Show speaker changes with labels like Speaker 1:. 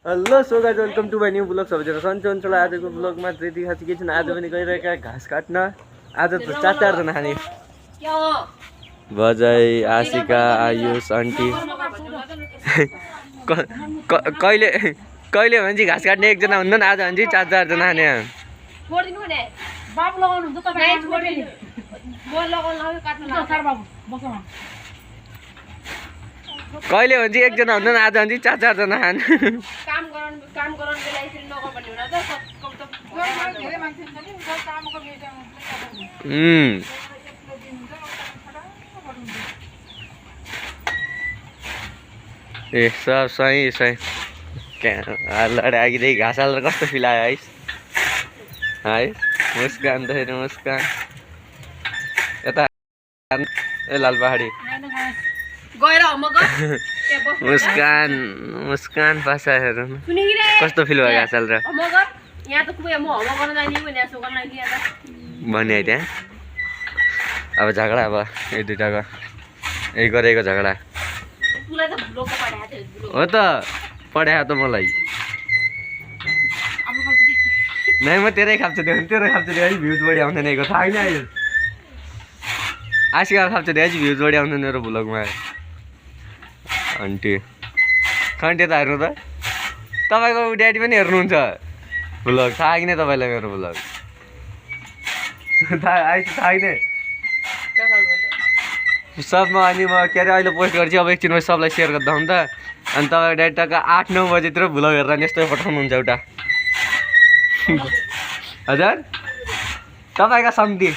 Speaker 1: Hello so guys welcome to my new blog सबैजना सन्चै हुन्छ होला। आजको ब्लगमा त्यति खास केही छैन। आज पनि गइरहेका घाँस काट्न। आज त चारजना खाने बजाई आशिका आयुष आन्टी कहिले कहिले भन्छ घाँस काट्ने एकजना हुँदैन आज भन्छ चारजना खाने कहिले भन्छ एकजना हुँदैन आज भन्छ चारजना खाने ए सब सही सही लडा आगिदेखि घाँस हालेर कस्तो फिल आयो है मुस्कान त मुस्कान यता ए लाल पहाडी मुस्कान मुस्कान पासाहरू कस्तो फिल भयो घाँस हालेर भने त्यहाँ अब झगडा अब यो दुइटाको यही गरेको झगडा हो त पढायो त मलाई नै म तेरै खाप्छु त्यो तेरो खाप्छु त्यो अलिक भ्युज बढी आउँदैन यो थाहा होइन अहिले आशिका खाप्छु त्यो अझै भ्युज बढी आउँदैन मेरो भ्लगमा आन्टी खन्टे त हेर्नु त तपाईँको ड्याडी पनि हेर्नुहुन्छ भ्लग थाहा कि नै तपाईँलाई मेरो भ्लग थाहा नै सबमा अनि म के अरे अहिले पोस्ट गर्छु अब एकछिनमा सबलाई सेयर गर्दा हुँ त अनि तपाईँको ड्याडी टक्क 8-9 बजीतिर भ्लग हेरेर यस्तो पठाउनुहुन्छ एउटा हजुर तपाईँको सम्झी